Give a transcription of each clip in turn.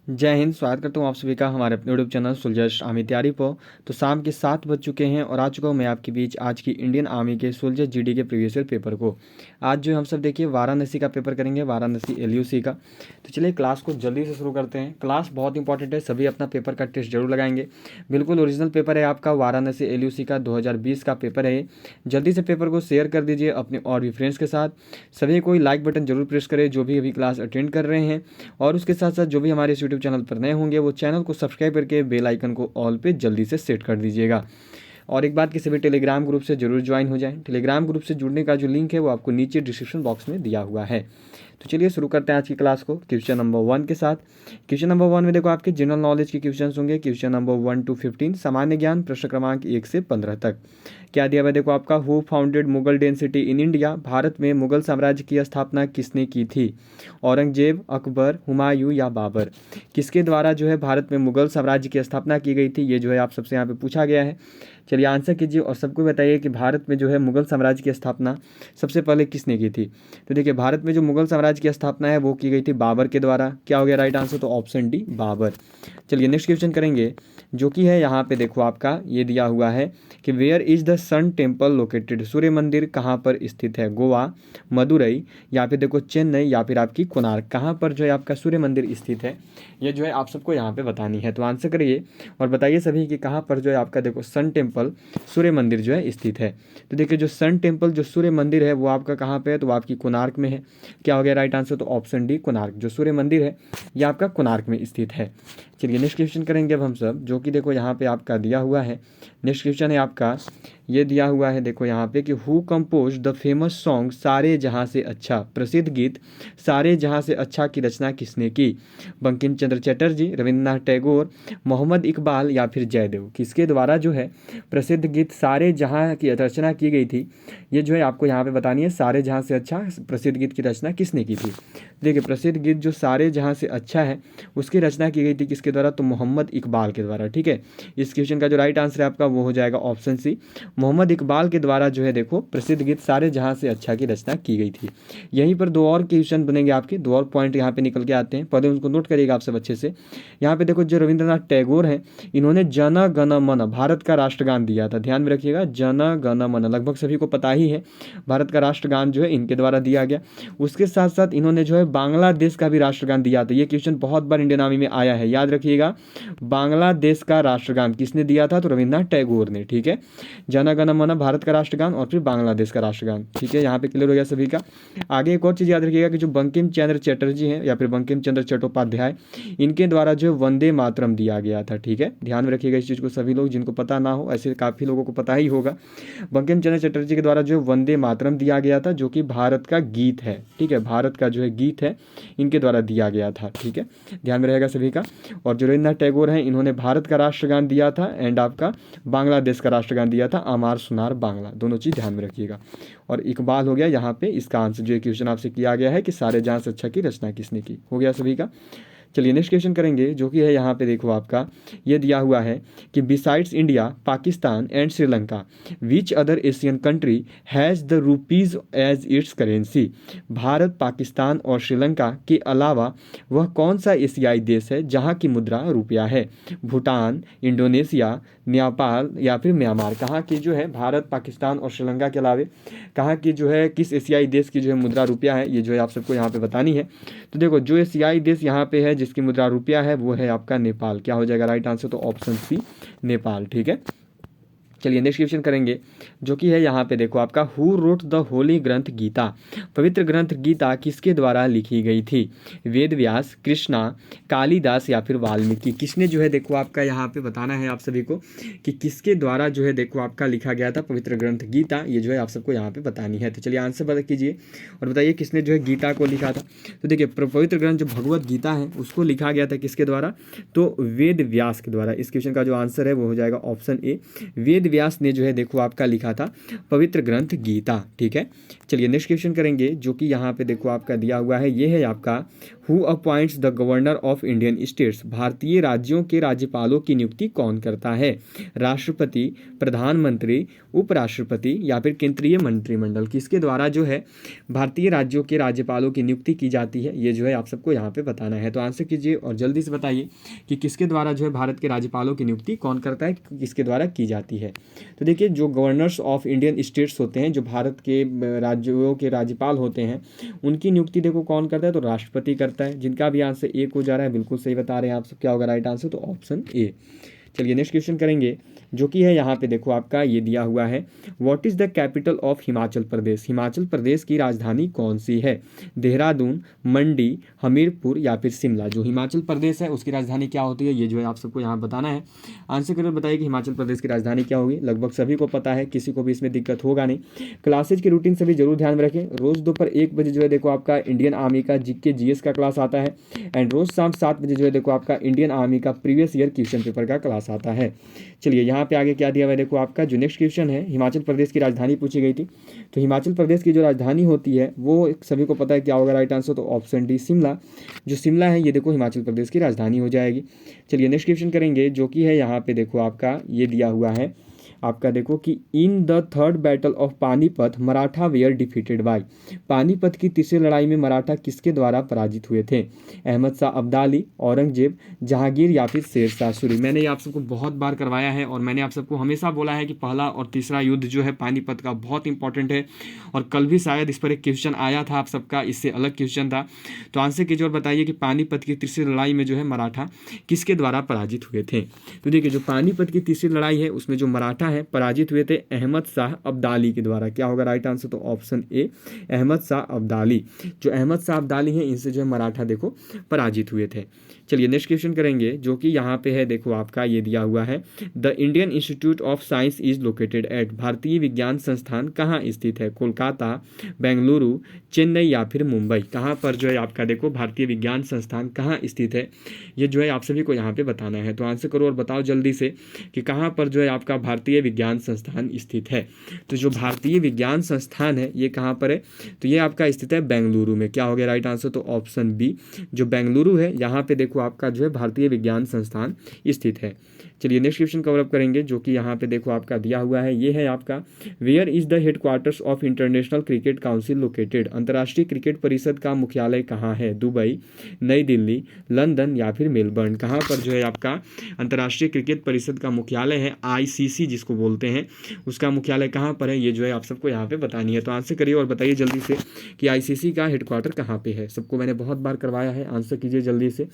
जय हिंद। स्वागत करता हूँ आप सभी का हमारे अपने यूट्यूब चैनल सोल्जर्स आर्मी तैयारी पर। तो शाम के 7 बज चुके हैं और आ चुका हूँ मैं आपके बीच आज की इंडियन आर्मी के सोल्जर जीडी के प्रीवियस ईयर पेपर को। आज जो हम सब देखिए वाराणसी का पेपर करेंगे, वाराणसी एलयूसी का। तो चलिए क्लास को जल्दी से शुरू करते हैं। क्लास बहुत इंपॉर्टेंट है, सभी अपना पेपर का टेस्ट जरूर लगाएंगे। बिल्कुल ओरिजिनल पेपर है आपका, वाराणसी एलयूसी का 2020 का पेपर है। जल्दी से पेपर को शेयर कर दीजिए अपने और भी फ्रेंड्स के साथ। सभी कोई लाइक बटन जरूर प्रेस करें जो भी अभी क्लास अटेंड कर रहे हैं, और उसके साथ साथ जो भी हमारे यूट्यूब चैनल पर नए होंगे वो चैनल को सब्सक्राइब करके बेल आइकन को ऑल पे जल्दी से सेट कर दीजिएगा। और एक बात कि सभी टेलीग्राम ग्रुप से जरूर ज्वाइन हो जाएं। टेलीग्राम ग्रुप से जुड़ने का जो लिंक है वो आपको नीचे डिस्क्रिप्शन बॉक्स में दिया हुआ है। तो चलिए शुरू करते हैं आज की क्लास को क्वेश्चन नंबर 1 के साथ। क्वेश्चन नंबर 1 में देखो आपके जनरल नॉलेज के क्वेश्चन होंगे। क्वेश्चन नंबर 1 to 15, सामान्य ज्ञान, प्रश्न क्रमांक 1 से 15 तक। क्या दिया हुआ है देखो आपका, who founded Mughal density in India, Bharat में मुगल साम्राज्य की स्थापना किसने की थी? औरंगजेब, अकबर, हुमायूं या बाबर? किसके द्वारा जो है भारत में मुगल साम्राज्य की स्थापना की गई थी, ये जो है आप सबसे यहाँ पे पूछा गया है। चलिए आंसर कीजिए और सबको बताइए कि भारत में जो है मुगल साम्राज्य की स्थापना सबसे पहले किसने की थी। तो देखिए भारत में जो मुगल साम्राज्य की स्थापना है वो की गई थी बाबर के द्वारा। क्या हो गया राइट आंसर? तो ऑप्शन डी बाबर। चलिए नेक्स्ट क्वेश्चन करेंगे, जो कि है यहाँ पे देखो आपका ये दिया हुआ है कि where is the sun temple located, सूर्य मंदिर कहाँ पर स्थित है? गोवा, मदुरई या फिर देखो चेन्नई या फिर आपकी कोणार्क, कहाँ पर जो है आपका सूर्य मंदिर स्थित है, ये जो है आप सबको यहाँ पे बतानी है। तो आंसर करिए और बताइए सभी कि कहाँ पर जो है आपका देखो सन टेम्पल सूर्य मंदिर जो है स्थित है। तो देखिए जो सन टेम्पल जो सूर्य मंदिर है वो आपका कहाँ पे है? तो आपकी कोणार्क में है। क्या हो गया राइट आंसर? तो ऑप्शन डी कोणार्क, जो सूर्य मंदिर है ये आपका कोणार्क में स्थित है। चलिए नेक्स्ट क्वेश्चन करेंगे अब हम सब, जो कि देखो यहाँ पे आपका दिया हुआ है। नेक्स्ट क्वेश्चन है आपका, ये दिया हुआ है देखो यहाँ पे कि who compose the famous song सारे जहाँ से अच्छा, प्रसिद्ध गीत सारे जहाँ से अच्छा की रचना किसने की? बंकिम चंद्र चटर्जी, रविन्द्रनाथ टैगोर, मोहम्मद इकबाल या फिर जयदेव? किसके द्वारा जो है प्रसिद्ध गीत सारे जहाँ की रचना की गई थी, ये जो है आपको यहाँ पे बतानी है। सारे जहाँ से अच्छा प्रसिद्ध गीत की रचना किसने की थी? देखिए प्रसिद्ध गीत जो सारे जहाँ से अच्छा है उसकी रचना की गई थी किसके द्वारा? तो मोहम्मद इकबाल के द्वारा। ठीक है, इस क्वेश्चन का जो राइट आंसर है आपका वो हो जाएगा ऑप्शन सी, मोहम्मद इकबाल के द्वारा जो है देखो प्रसिद्ध गीत सारे जहाँ से अच्छा की रचना की गई थी। यहीं पर दो और क्वेश्चन बनेंगे आपके, दो और पॉइंट यहाँ पे निकल के आते हैं, पहले उनको नोट करिएगा आप सब अच्छे से। यहाँ पे देखो जो रविंद्रनाथ टैगोर हैं इन्होंने जन गण मन भारत का राष्ट्रगान दिया था। ध्यान में रखिएगा, जन गण मन लगभग सभी को पता ही है, भारत का राष्ट्रगान जो है इनके द्वारा दिया गया। उसके साथ साथ इन्होंने जो है बांग्लादेश का भी राष्ट्रगान दिया था। ये क्वेश्चन बहुत बार इंडियन आर्मी में आया है, याद रखिएगा। बांग्लादेश का राष्ट्रगान किसने दिया था? तो रविन्द्रनाथ टैगोर ने। ठीक है, जन गण मन भारत का राष्ट्रगान और फिर बांग्लादेश का राष्ट्रगान। ठीक है, यहाँ पे क्लियर हो गया सभी का। आगे एक और चीज़ याद रखिएगा कि जो बंकिम चंद्र चटर्जी हैं या फिर बंकिम चंद्र चट्टोपाध्याय, इनके द्वारा जो वंदे मातरम दिया गया था। ठीक है, ध्यान में रखिएगा इस चीज़ को सभी लोग, जिनको पता ना हो ऐसे काफ़ी लोगों को पता ही होगा। बंकिम चंद्र चटर्जी के द्वारा जो वंदे मातरम दिया गया था, जो कि भारत का गीत है। ठीक है, भारत का जो है गीत है इनके द्वारा दिया गया था। ठीक है, ध्यान में रहेगा सभी का। और जो रविन्द्रनाथ टैगोर हैं इन्होंने भारत का राष्ट्रगान दिया था एंड आपका बांग्लादेश का राष्ट्रगान दिया था, अमार सुनार बांग्ला। दोनों चीज़ ध्यान में रखिएगा। और इकबाल हो गया यहाँ पे इसका आंसर, जो क्वेश्चन आपसे किया गया है कि सारे जहाँ से अच्छा की रचना किसने की, हो गया सभी का। चलिए नेक्स्ट क्वेश्चन करेंगे, जो कि है यहाँ पे देखो आपका ये दिया हुआ है कि besides India, Pakistan and Sri Lanka which other Asian country has the rupees as its currency. Bharat, Pakistan और श्रीलंका के अलावा वह कौन सा एशियाई देश है जहाँ की मुद्रा रुपया है? भूटान, इंडोनेशिया, नेपाल या फिर म्यांमार? कहाँ की जो है भारत, पाकिस्तान और श्रीलंका के अलावा कहाँ की जो है किस एशियाई देश की जो है मुद्रा रुपया है, ये जो है आप सबको यहाँ पे बतानी है। तो देखो जो एशियाई देश यहाँ पे है जिसकी मुद्रा रुपया है वो है आपका नेपाल। क्या हो जाएगा राइट आंसर? तो ऑप्शन सी नेपाल। ठीक है, चलिए नेक्स्ट क्वेश्चन करेंगे, जो कि है यहाँ पे देखो आपका हु रोट द होली ग्रंथ गीता, पवित्र ग्रंथ गीता किसके द्वारा लिखी गई थी? वेद व्यास, कृष्णा, कालिदास या फिर वाल्मीकि? किसने जो है देखो आपका यहाँ पे बताना है आप सभी को कि किसके द्वारा जो है देखो आपका लिखा गया था पवित्र ग्रंथ गीता, ये जो है आप सबको यहाँ पे बतानी है। तो चलिए आंसर बता कीजिए और बताइए किसने जो है गीता को लिखा था। तो देखिए पवित्र ग्रंथ जो भगवत गीता है उसको लिखा गया था किसके द्वारा? तो वेद व्यास के द्वारा। इस क्वेश्चन का जो आंसर है वो हो जाएगा ऑप्शन ए, वेद व्यास ने जो है देखो आपका लिखा था पवित्र ग्रंथ गीता। ठीक है, चलिए नेक्स्ट क्वेश्चन करेंगे, जो कि यहाँ पे देखो आपका दिया हुआ है, ये है आपका who appoints the governor of Indian states, भारतीय राज्यों के राज्यपालों की नियुक्ति कौन करता है? राष्ट्रपति, प्रधानमंत्री, उपराष्ट्रपति या फिर केंद्रीय मंत्रिमंडल, किसके द्वारा जो है भारतीय राज्यों के राज्यपालों की नियुक्ति की जाती है? ये जो है आप सबको यहाँ पे बताना है। तो आंसर कीजिए और जल्दी से बताइए कि किसके द्वारा जो है भारत के राज्यपालों की नियुक्ति कौन करता है, किसके द्वारा की जाती है? तो देखिए, जो गवर्नर्स ऑफ इंडियन स्टेट्स होते हैं, जो भारत के राज्यों के राज्यपाल होते हैं, उनकी नियुक्ति देखो कौन करता है? तो राष्ट्रपति करता है। जिनका भी आंसर ए हो जा रहा है, बिल्कुल सही बता रहे हैं आप सब। क्या होगा राइट आंसर? तो ऑप्शन ए। चलिए नेक्स्ट क्वेश्चन करेंगे, जो कि है यहाँ पे देखो आपका ये दिया हुआ है, what is the capital of Himachal Pradesh? Himachal Pradesh की राजधानी कौन सी है? देहरादून, मंडी, हमीरपुर या फिर शिमला। जो हिमाचल प्रदेश है उसकी राजधानी क्या होती है, ये जो है आप सबको यहाँ बताना है। आंसर करके बताइए कि हिमाचल प्रदेश की राजधानी क्या होगी। लगभग सभी को पता है, किसी को भी इसमें दिक्कत होगा नहीं। क्लासेज की रूटीन सभी जरूर ध्यान में रखें। रोज दोपहर 1 बजे जो है देखो आपका इंडियन आर्मी का जीके जीएस का क्लास आता है, एंड रोज शाम 7 बजे जो है देखो आपका इंडियन आर्मी का प्रीवियस ईयर क्वेश्चन पेपर का क्लास आता है। चलिए यहाँ पे आगे क्या दिया हुआ है देखो आपका, जो नेक्स्ट क्वेश्चन है, हिमाचल प्रदेश की राजधानी पूछी गई थी। तो हिमाचल प्रदेश की जो राजधानी होती है वो सभी को पता है, क्या होगा राइट आंसर? तो ऑप्शन डी, शिमला। जो शिमला है ये देखो हिमाचल प्रदेश की राजधानी हो जाएगी। चलिए नेक्स्ट क्वेश्चन करेंगे, जो कि है यहाँ पे देखो आपका ये दिया हुआ है आपका, देखो कि in the third battle of Panipat Maratha were defeated by. Panipat की तीसरी लड़ाई में मराठा किसके द्वारा पराजित हुए थे? अहमद शाह अब्दाली, औरंगजेब, जहांगीर या फिर शेर शाह सूरी। मैंने ये आप सबको बहुत बार करवाया है और मैंने आप सबको हमेशा बोला है कि पहला और तीसरा युद्ध जो है पानीपत का बहुत इंपॉर्टेंट है, और कल भी शायद इस पर एक क्वेश्चन आया था आप सबका, इससे अलग क्वेश्चन था। तो आंसर कीजिए और बताइए कि पानीपत की तीसरी लड़ाई में जो है मराठा किसके द्वारा पराजित हुए थे? तो देखिए, जो पानीपत की तीसरी लड़ाई है उसमें जो मराठा है पराजित हुए थे अहमद शाह अब्दाली के द्वारा। क्या होगा राइट आंसर? तो ऑप्शन ए, अहमद शाह अब्दाली। जो अहमद शाह अब्दाली है, इनसे जो है मराठा देखो पराजित हुए थे। चलिए नेक्स्ट क्वेश्चन करेंगे, जो कि यहाँ पे है देखो आपका ये दिया हुआ है, the Indian institute of science is located at. भारतीय विज्ञान संस्थान कहाँ स्थित है? कोलकाता, बेंगलुरु, चेन्नई या फिर मुंबई। कहाँ पर जो है आपका देखो भारतीय विज्ञान संस्थान कहाँ स्थित है, ये जो है आप सभी को यहाँ पे बताना है। तो आंसर करो और बताओ जल्दी से कि कहाँ पर जो है आपका भारतीय विज्ञान संस्थान स्थित है। तो जो भारतीय विज्ञान संस्थान है ये कहाँ पर है? तो ये आपका स्थित है बेंगलुरु में। क्या हो गया राइट आंसर? तो ऑप्शन बी, जो बेंगलुरु है यहाँ पे देखो आपका जो है भारतीय विज्ञान संस्थान स्थित है। चलिए नेक्स्ट क्वेश्चन कवर अप करेंगे, जो कि यहाँ पे देखो आपका दिया हुआ है, ये है आपका, where is the headquarters of International Cricket Council located. अंतर्राष्ट्रीय क्रिकेट परिषद का मुख्यालय कहाँ है? दुबई, नई दिल्ली, लंदन या फिर मेलबर्न। कहाँ पर जो है आपका अंतर्राष्ट्रीय क्रिकेट परिषद का मुख्यालय है, आईसीसी जिसको बोलते हैं, उसका मुख्यालय कहाँ पर है, ये जो है आप सबको यहाँ पे बतानी है। तो आंसर करिए और बताइए जल्दी से कि आईसीसी का हेडक्वार्टर कहाँ पे है। सबको मैंने बहुत बार करवाया है, आंसर कीजिए जल्दी से।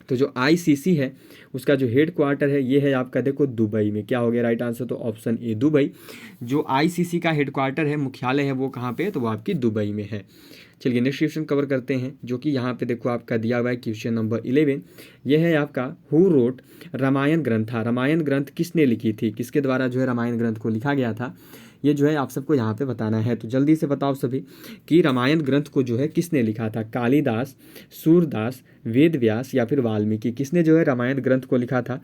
तो जो आईसीसी है उसका जो हेड क्वार्टर है ये है आपका देखो दुबई में। क्या हो गया राइट आंसर? तो ऑप्शन ए, दुबई। जो आईसीसी का हेड क्वार्टर है, मुख्यालय है, वो कहाँ पे है? तो वो आपकी दुबई में है। चलिए नेक्स्ट क्वेश्चन कवर करते हैं, जो कि यहाँ पे देखो आपका दिया हुआ है क्वेश्चन नंबर 11। यह है आपका, हु रोट रामायण ग्रंथ। रामायण ग्रंथ किसने लिखी थी? किसके द्वारा जो है रामायण ग्रंथ को लिखा गया था, ये जो है आप सबको यहाँ पे बताना है। तो जल्दी से बताओ सभी कि रामायण ग्रंथ को जो है किसने लिखा था? कालिदास, सूरदास, वेद व्यास या फिर वाल्मीकि। किसने जो है रामायण ग्रंथ को लिखा था,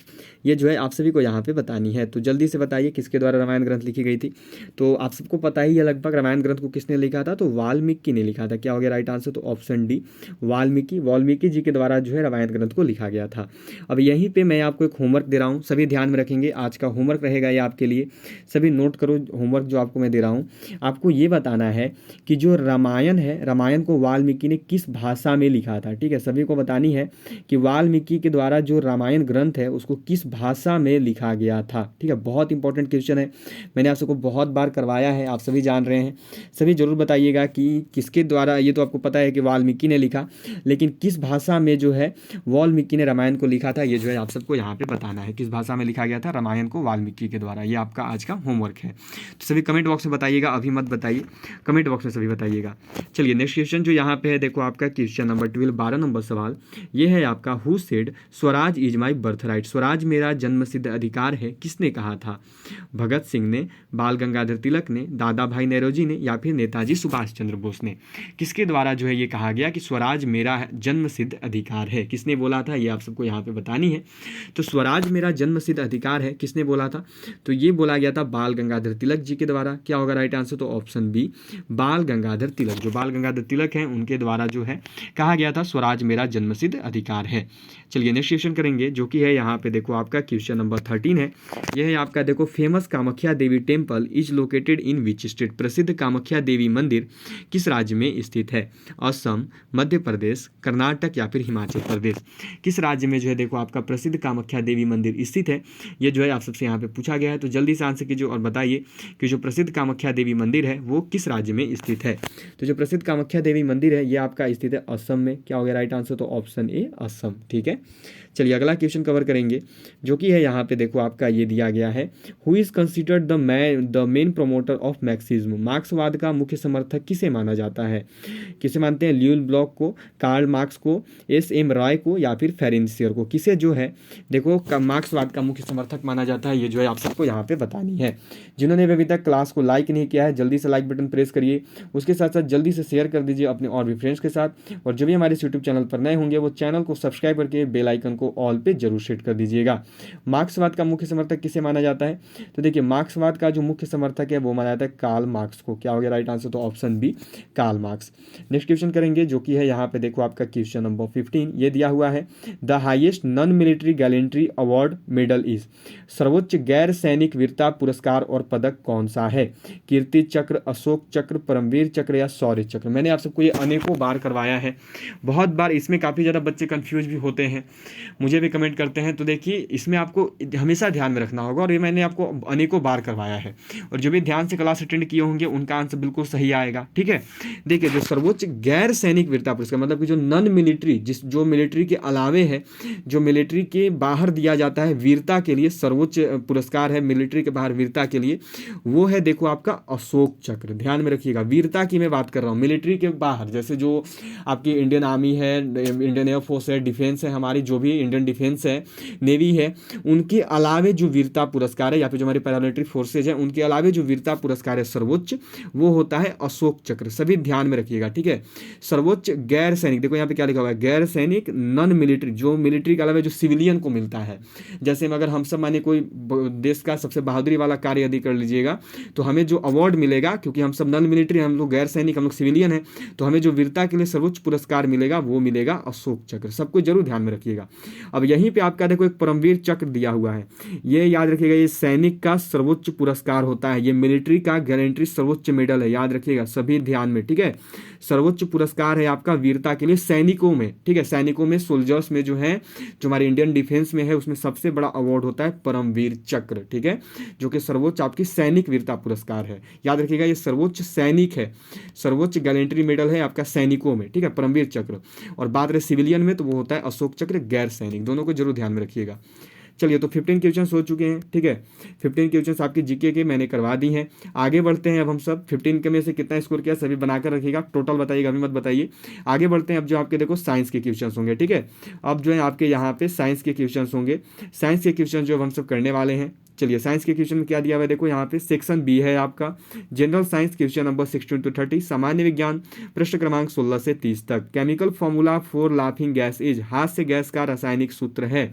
ये जो है आप सभी को यहाँ पे बतानी है। तो जल्दी से बताइए किसके द्वारा रामायण ग्रंथ लिखी गई थी। तो आप सबको पता ही है लगभग रामायण ग्रंथ को किसने लिखा था, तो वाल्मीकि ने लिखा था। क्या हो गया राइट आंसर? तो ऑप्शन डी, वाल्मीकि। वाल्मीकि जी के द्वारा जो है रामायण ग्रंथ को लिखा गया था। अब यहीं पर मैं आपको एक होमवर्क दे रहा हूँ, सभी ध्यान में रखेंगे। आज का होमवर्क रहेगा ये आपके लिए, सभी नोट करो होमवर्क जो आपको मैं दे रहा हूँ। आपको ये बताना है कि जो रामायण है, रामायण को वाल्मीकि ने किस भाषा में लिखा था। ठीक है, सभी को बतानी है कि वाल्मीकि के द्वारा जो रामायण ग्रंथ है उसको किस भाषा में लिखा गया था। ठीक है, बहुत इंपॉर्टेंट क्वेश्चन है, मैंने आप सबको बहुत बार करवाया है, आप सभी जान रहे हैं। सभी जरूर बताइएगा कि किसके द्वारा, ये तो आपको पता है कि वाल्मीकि ने लिखा, लेकिन किस भाषा में जो है वाल्मीकि ने रामायण को लिखा था, ये जो है आप सबको यहाँ पे बताना है। किस भाषा में लिखा गया था रामायण को वाल्मीकि के द्वारा, ये आपका आज का होमवर्क है। तो सभी कमेंट बॉक्स में बताइएगा, अभी मत बताइए, कमेंट बॉक्स में सभी बताइएगा। चलिए नेक्स्ट क्वेश्चन जो यहाँ पे है देखो आपका क्वेश्चन नंबर 12, 12 नंबर सवाल, ये है आपका, who said Swaraj is my birth right. Swaraj मेरा जन्मसिद्ध अधिकार है, किसने कहा था? भगत सिंह ने, बाल गंगाधर तिलक ने, दादा भाई नौरोजी ने या फिर नेताजी सुभाष चंद्र बोस ने। किसके द्वारा जो है ये कहा गया कि स्वराज मेरा जन्मसिद्ध अधिकार है, किसने बोला था, ये आप सबको यहाँ पे बतानी है। तो स्वराज मेरा जन्मसिद्ध अधिकार है किसने बोला था? तो ये बोला गया था बाल गंगाधर तिलक जी के किसके द्वारा, क्या होगा राइट आंसर, तो ऑप्शन बी बाल गंगाधर तिलक। जो बाल गंगाधर तिलक हैं उनके द्वारा जो है कहा गया था स्वराज मेरा जन्मसिद्ध अधिकार है। चलिए नेक्स्ट क्वेश्चन करेंगे, जो कि है यहाँ पे देखो आपका क्वेश्चन नंबर 13 है। यह है आपका देखो, famous Kamakhya Devi temple is located in which state. प्रसिद्ध कामाख्या देवी मंदिर किस राज्य में स्थित है। असम, मध्य प्रदेश, कर्नाटक या फिर हिमाचल प्रदेश। किस राज्य में जो है देखो आपका प्रसिद्ध कामाख्या देवी मंदिर स्थित है, ये जो है आप सबसे यहाँ पे पूछा गया है। तो जल्दी से आंसर कीजिए और बताइए कि जो प्रसिद्ध कामाख्या देवी मंदिर है वो किस राज्य में स्थित है। तो जो प्रसिद्ध कामाख्या देवी मंदिर है ये आपका स्थित है असम में। क्या हो गया राइट आंसर, तो ऑप्शन ए असम। ठीक है, चलिए अगला क्वेश्चन कवर करेंगे, जो कि है यहाँ पे देखो आपका ये दिया गया है, who is considered the main promoter of Marxism. मार्क्सवाद का मुख्य समर्थक किसे माना जाता है। किसे मानते हैं, ल्यूल ब्लॉक को, कार्ल मार्क्स को, एस.एम. रॉय को या फिर फेरेंसियर को। किसे जो है देखो मार्क्सवाद का मुख्य समर्थक माना जाता है, ये जो है आप सबको यहाँ पे बतानी है। जिन्होंने अभी तक क्लास को लाइक नहीं किया है जल्दी से लाइक बटन प्रेस करिए, उसके साथ साथ जल्दी से शेयर कर दीजिए अपने और भी फ्रेंड्स के साथ, और जो भी हमारे यूट्यूब चैनल पर नए होंगे वो चैनल को सब्सक्राइब करके बेल आइकन को ऑल पे जरूर सेट कर दीजिएगा। मार्क्सवाद का मुख्य समर्थक किसे माना जाता है, तो देखिए मार्क्सवाद का जो मुख्य समर्थक है वो माना जाता है कार्ल मार्क्स को। क्या हो गया राइट आंसर, तो option B Karl Marx. Next question करेंगे, जो कि है यहाँ पे देखो आपका क्वेश्चन नंबर 15, ये दिया हुआ है, the highest non military gallantry award medal is. सर्वोच्च गैर सैनिक वीरता पुरस्कार और पदक कौन सा है। कीर्ति चक्र, अशोक चक्र, परमवीर चक्र या शौर्य चक्र। मैंने आप सबको ये अनेकों बार करवाया है, बहुत बार इसमें काफ़ी ज़्यादा बच्चे कंफ्यूज भी होते हैं, मुझे भी कमेंट करते हैं। तो देखिए इसमें आपको हमेशा ध्यान में रखना होगा, और ये मैंने आपको अनेकों बार करवाया है, और जो भी ध्यान से क्लास अटेंड किए होंगे उनका आंसर बिल्कुल सही आएगा। ठीक है, देखिए जो सर्वोच्च गैर सैनिक वीरता पुरस्कार मतलब कि जो नॉन मिलिट्री, जो मिलिट्री के अलावे है, जो मिलिट्री के बाहर दिया जाता है वीरता के लिए, सर्वोच्च पुरस्कार है मिलिट्री के बाहर वीरता के लिए, वो है देखो आपका अशोक चक्र। ध्यान में रखिएगा, वीरता की मैं बात कर रहा हूँ, मिलिट्री के बाहर, जैसे जो आपकी इंडियन आर्मी है, इंडियन एयरफोर्स है, डिफेंस है, हमारी जो भी इंडियन डिफेंस है, नेवी है, उनके अलावे जो वीरता पुरस्कार है, या फिर जो हमारी पैरामिलिट्री फोर्सेज है उनके अलावे जो वीरता पुरस्कार है सर्वोच्च, वो होता है अशोक चक्र। सभी ध्यान में रखिएगा। ठीक है, सर्वोच्च गैर सैनिक, देखो यहाँ पे क्या लिखा हुआ है, गैर सैनिक नॉन मिलिट्री, जो मिलिट्री के अलावा जो सिविलियन को मिलता है। जैसे अगर हम सब माने कोई देश का सबसे बहादुरी वाला कार्य यदि कर लीजिएगा तो हमें जो अवार्ड मिलेगा, क्योंकि हम सब नॉन मिलिट्री, हम लोग गैर सैनिक, हम लोग सिविलियन है, तो हमें जो वीरता के लिए सर्वोच्च पुरस्कार मिलेगा वो मिलेगा अशोक चक्र। सबको जरूर ध्यान में रखिएगा। अब यहीं पे आपका देखो एक परमवीर चक्र दिया हुआ है, ये याद रखिएगा, ये सैनिक का सर्वोच्च पुरस्कार होता है, ये मिलिट्री का गैलेंट्री सर्वोच्च मेडल है, याद रखिएगा सभी ध्यान में। ठीक है, सर्वोच्च पुरस्कार है आपका वीरता के लिए सैनिकों में। ठीक है, सैनिकों में, सोल्जर्स में जो है, जो हमारे इंडियन डिफेंस में है, उसमें सबसे बड़ा अवार्ड होता है परमवीर चक्र। ठीक है, जो कि सर्वोच्च आपकी सैनिक वीरता पुरस्कार है, याद रखिएगा ये सर्वोच्च सैनिक है, सर्वोच्च गैलेंट्री मेडल है आपका सैनिकों में। ठीक है, परमवीर चक्र। और बात रहे सिविलियन में तो वो होता है अशोक चक्र गैर सैनिक, दोनों को जरूर ध्यान में रखिएगा। चलिए तो 15 क्वेश्चन हो चुके हैं। ठीक है, 15 क्वेश्चन आपकी जीके के मैंने करवा दी हैं। आगे बढ़ते हैं अब हम सब, 15 के में से कितना स्कोर किया सभी बनाकर रखिएगा, टोटल बताइएगा, अभी मत बताइए। आगे बढ़ते हैं अब जो आपके देखो साइंस के क्वेश्चन होंगे। ठीक है, अब जो है आपके यहाँ पे साइंस के क्वेश्चन होंगे, साइंस के क्वेश्चन जो हम सब करने वाले हैं। चलिए साइंस के क्वेश्चन में क्या दिया हुआ है देखो, यहाँ पे सेक्शन बी है आपका general science, question number 16 to 30, सामान्य विज्ञान, प्रश्न क्रमांक 16 से 30 तक। Chemical formula for laughing gas is, हास्य गैस का रासायनिक सूत्र है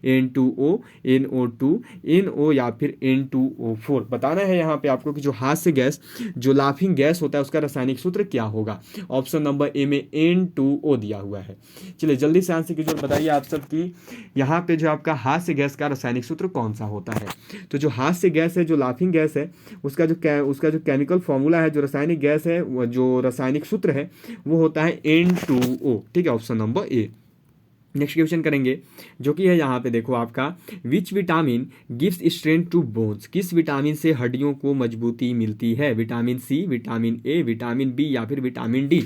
N2O, NO2, NO या फिर N2O4। बताना है यहाँ पे आपको कि जो हास्य गैस, जो लाफिंग गैस होता है उसका रासायनिक सूत्र क्या होगा। ऑप्शन नंबर ए में N2O दिया हुआ है। चलिए जल्दी से आंसर कीजिए, बताइए आप सब की यहाँ पे जो आपका हास्य गैस का रासायनिक सूत्र कौन सा होता है। तो जो हास्य गैस है, जो लाफिंग गैस है, उसका जो केमिकल फॉर्मूला है, जो रासायनिक गैस है, जो रासायनिक सूत्र है वो होता है N2O। ठीक है, option number A. Next question करेंगे, जो कि है यहाँ पे देखो आपका, which vitamin gives strength to bones. किस विटामिन से हड्डियों को मजबूती मिलती है। Vitamin C, vitamin A, vitamin B या फिर विटामिन डी।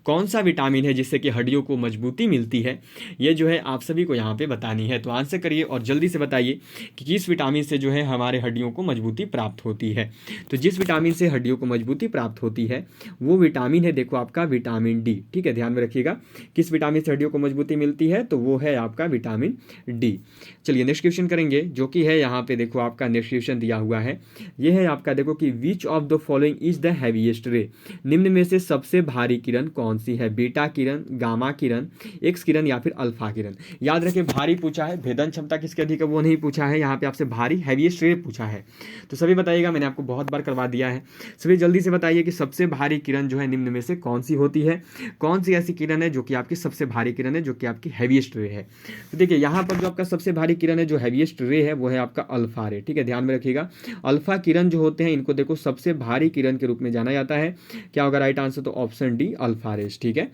कौन सा विटामिन है जिससे कि हड्डियों को मजबूती मिलती है, ये जो है आप सभी को यहाँ पे बतानी है। तो आंसर करिए और जल्दी से बताइए कि किस विटामिन से जो है हमारे हड्डियों को मजबूती प्राप्त होती है। तो जिस विटामिन से हड्डियों को मजबूती प्राप्त होती है वो विटामिन है देखो आपका विटामिन डी। ठीक है, ध्यान में रखिएगा, किस विटामिन से हड्डियों को मजबूती मिलती है, तो वो है आपका विटामिन डी। चलिए नेक्स्ट क्वेश्चन करेंगे, जो कि है यहाँ पे देखो आपका नेक्स्ट क्वेश्चन दिया हुआ है, ये है आपका देखो कि which of the following is the heaviest रे, निम्न में से सबसे भारी किरण कौन सी है, बीटा किरण, गामा किरण, एक्स किरण या फिर अल्फा किरण। याद रखें भारी पूछा है, भेदन क्षमता किसके अधिक है वो नहीं पूछा है, यहाँ पे आपसे भारी हैवीएस्ट रे पूछा है। तो सभी बताइएगा, मैंने आपको बहुत बार करवा दिया है, सभी जल्दी से बताइए कि सबसे भारी किरण जो है निम्न में से कौन सी होती है, कौन सी ऐसी किरण है जो कि आपकी सबसे भारी किरण है, जो कि आपकी हैवीएस्ट रे है। तो देखिए यहाँ पर जो आपका सबसे भारी किरण है, जो हैवीएस्ट रे है, वो है आपका अल्फा रे। ठीक है, ध्यान में रखिएगा, अल्फा किरण जो होते हैं इनको देखो सबसे भारी किरण के रूप में जाना जाता है। क्या होगा राइट आंसर, तो ऑप्शन डी अल्फा रेस। ठीक है,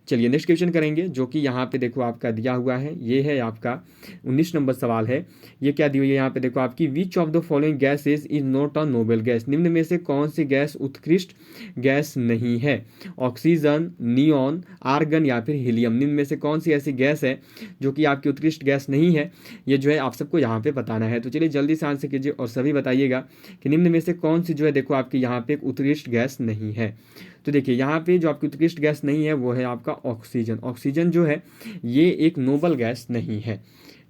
चलिए नेक्स्ट क्वेश्चन करेंगे, जो कि यहाँ पे देखो आपका दिया हुआ है, ये है आपका 19 नंबर सवाल है। ये क्या दी हुई है यहाँ पे देखो आपकी, which of the following gases is not a noble gas, निम्न में से कौन सी गैस उत्कृष्ट गैस नहीं है, ऑक्सीजन, नियॉन, आर्गन या फिर हीलियम। निम्न में से कौन सी ऐसी गैस है जो कि आपकी उत्कृष्ट गैस नहीं है, ये जो है आप सबको यहाँ पे बताना है। तो चलिए जल्दी से आंसर कीजिए और सभी बताइएगा कि निम्न में से कौन सी जो है देखो आपकी यहाँ पे एक उत्कृष्ट गैस नहीं है। तो देखिए यहाँ पे जो आपकी उत्कृष्ट गैस नहीं है वो है आपका ऑक्सीजन। ऑक्सीजन जो है ये एक नोबल गैस नहीं है।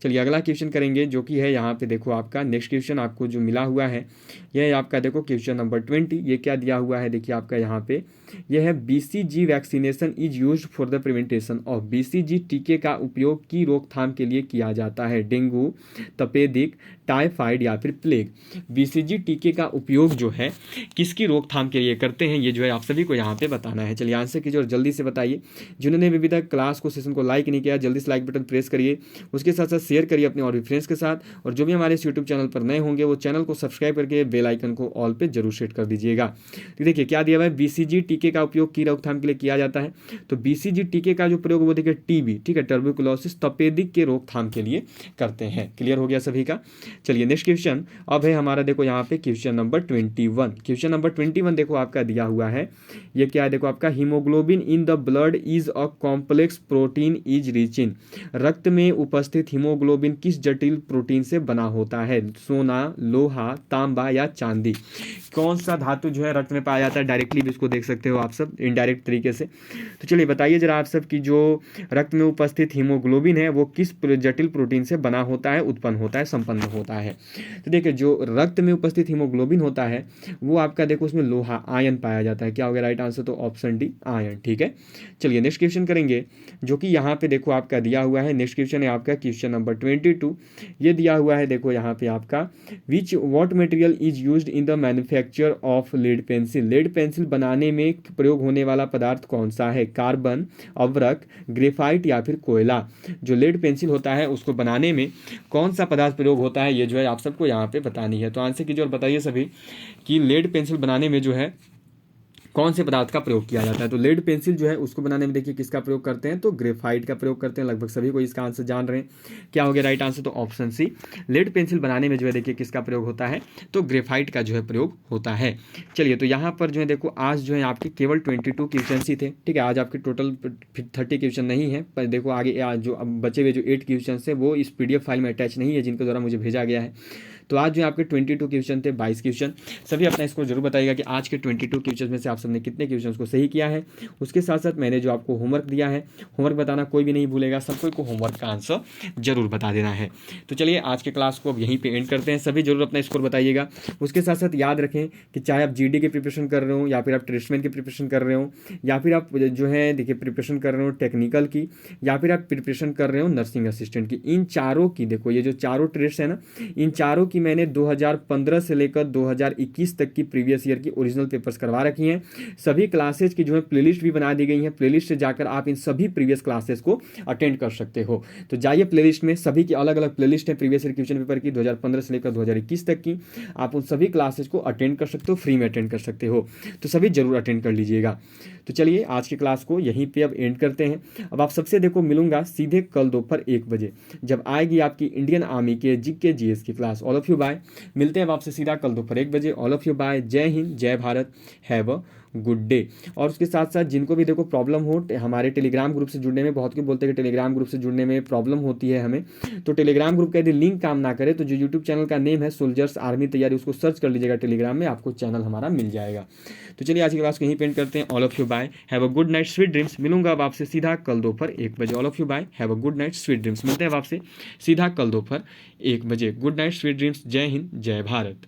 चलिए अगला क्वेश्चन करेंगे, जो कि है यहाँ पे देखो आपका नेक्स्ट क्वेश्चन आपको जो मिला हुआ है, यह है आपका देखो क्वेश्चन नंबर 20। ये क्या दिया हुआ है, देखिए आपका यहाँ पे यह है, BCG vaccination is used for the prevention of, BCG टीके का उपयोग की रोकथाम के लिए किया जाता है, डेंगू, तपेदिक, टाइफाइड या फिर प्लेग। बीसीजी टीके का उपयोग जो है किसकी रोकथाम के लिए करते हैं, ये जो है आप सभी को यहाँ पे बताना है। चलिए आंसर कीजिए और जल्दी से बताइए। जिन्होंने अभी तक क्लास को सेशन को लाइक नहीं किया, जल्दी से लाइक बटन प्रेस करिए, उसके साथ साथ शेयर करिए अपने और भी फ्रेंड्स के साथ, और जो भी हमारे इस यूट्यूब चैनल पर नए होंगे वो चैनल को सब्सक्राइब करके बेल आइकन को ऑल पे जरूर सेट कर दीजिएगा। तो देखिए क्या दिया हुआ है, बीसीजी टीके का उपयोग की रोकथाम के लिए किया जाता है। तो बीसीजी टीके का जो प्रयोग वो देखिए टीबी, ठीक है, टर्बुकुलोसिस, तपेदिक के रोकथाम के लिए करते हैं। क्लियर हो गया सभी का। चलिए नेक्स्ट क्वेश्चन अब है हमारा देखो यहाँ पे क्वेश्चन नंबर 21। क्वेश्चन नंबर 21 देखो आपका दिया हुआ है, ये क्या है देखो आपका, haemoglobin in the blood is a complex protein is rich in, रक्त में उपस्थित हीमोग्लोबिन किस जटिल प्रोटीन से बना होता है, सोना, लोहा, तांबा या चांदी। कौन सा धातु जो है रक्त में पाया जाता है, डायरेक्टली भी इसको देख सकते हो आप सब, इनडायरेक्ट तरीके से। तो चलिए बताइए जरा आप सब कि जो रक्त में उपस्थित हीमोग्लोबिन है वो किस जटिल प्रोटीन से बना होता है, उत्पन्न होता है, संपन्न होता है। तो देखिए जो रक्त में उपस्थित हीमोग्लोबिन होता है वो आपका देखो उसमें लोहा, आयन पाया जाता है। क्या हो गया राइट आंसर, तो ऑप्शन डी आयन। ठीक है, चलिए नेक्स्ट क्वेश्चन करेंगे, जो कि यहाँ पे देखो आपका दिया हुआ है, नेक्स्ट क्वेश्चन है आपका क्वेश्चन नंबर 22। ये दिया हुआ है देखो यहाँ पे आपका, which what material is used in the manufacture of lead pencil, lead pencil बनाने में प्रयोग होने वाला पदार्थ कौन सा है, कार्बन, अवरक, ग्रेफाइट या फिर कोयला। जो लेड पेंसिल होता है उसको बनाने में कौन सा पदार्थ प्रयोग होता है, ये जो है आप सबको यहाँ पे बतानी है। तो आंसर कीजिए और बताइए सभी कि लेड पेंसिल बनाने में जो है कौन से पदार्थ का प्रयोग किया जाता है। तो लेड पेंसिल जो है उसको बनाने में देखिए किसका प्रयोग करते हैं, तो ग्रेफाइट का प्रयोग करते हैं। लगभग सभी को इसका आंसर जान रहे हैं। क्या हो गया राइट आंसर, तो ऑप्शन सी, लेड पेंसिल बनाने में जो है देखिए किसका प्रयोग होता है, तो ग्रेफाइट का जो है प्रयोग होता है। चलिए तो यहाँ पर जो है देखो आज जो है आपके केवल 22 क्वेश्चन ही थे। ठीक है, आज आपके टोटल 30 क्वेश्चन नहीं है, पर देखो आगे आज जो बचे हुए जो 8 क्वेश्चन है वो इस PDF फाइल में अटैच नहीं है, जिनके द्वारा मुझे भेजा गया है। तो आज जो आपके 22 क्वेश्चन थे, 22 क्वेश्चन। सभी अपना स्कोर जरूर बताइएगा कि आज के 22 क्वेश्चन में से आप सबने कितने क्वेश्चन को सही किया है। उसके साथ साथ मैंने जो आपको होमवर्क दिया है, होमवर्क बताना कोई भी नहीं भूलेगा, सबको को होमवर्क का आंसर जरूर बता देना है। तो चलिए आज के क्लास को अब यहीं पे एंड करते हैं। सभी जरूर अपना स्कोर बताइएगा। उसके साथ साथ याद रखें कि चाहे आप GD की प्रिपरेशन कर रहे हो, या फिर आप ट्रेड्समैन की प्रिपरेशन कर रहे हो, या फिर आप जो है देखिए प्रिपरेशन कर रहे हो टेक्निकल की, या फिर आप प्रिपरेशन कर रहे हो नर्सिंग असिस्टेंट की, इन चारों की देखो ये जो चारों ट्रेड्स है ना, इन चारों की मैंने 2015 से लेकर 2021 तक की प्रीवियस ईयर की ओरिजिनल पेपर्स करवा रखी हैं। सभी क्लासेज की जो है प्लेलिस्ट भी बना दी गई है। प्लेलिस्ट से जाकर आप इन सभी प्रीवियस क्लासेस को अटेंड कर सकते हो। तो जाइए प्लेलिस्ट में, सभी की अलग अलग प्लेलिस्ट है प्रीवियस ईयर क्वेश्चन पेपर की 2015 से लेकर 2021 तक की। आप उन सभी क्लासेस को अटेंड कर सकते हो, फ्री में अटेंड कर सकते हो। तो सभी जरूर अटेंड कर लीजिएगा। तो चलिए आज की क्लास को यहीं पे अब एंड करते हैं। अब आप सबसे देखो मिलूंगा सीधे कल दोपहर 1 बजे, जब आएगी आपकी इंडियन आर्मी के GK GS की class. All of you bye. मिलते हैं अब आपसे सीधा कल दोपहर 1 बजे। All of you bye. जय हिंद, जय Bharat, have a good day. और उसके साथ साथ जिनको भी देखो प्रॉब्लम हो हमारे टेलीग्राम ग्रुप से जुड़ने में, बहुत कोई बोलते हैं कि टेलीग्राम ग्रुप से जुड़ने में प्रॉब्लम होती है हमें, तो टेलीग्राम ग्रुप का यदि लिंक काम ना करे तो जो यूट्यूब चैनल का नेम है सोल्जर्स आर्मी तैयारी, उसको सर्च कर लीजिएगा टेलीग्राम में, आपको चैनल हमारा मिल जाएगा। तो चलिए आज की क्लास को यहीं पेंड करते हैं। All of you bye, have a good night, sweet dreams. मिलूंगा अब आपसे सीधा कल दोपहर 1 बजे। All of you bye, have a good night, sweet dreams. मिलते हैं अब आपसे सीधा कल दोपहर 1 बजे। Good night, sweet dreams. जय हिंद, जय भारत।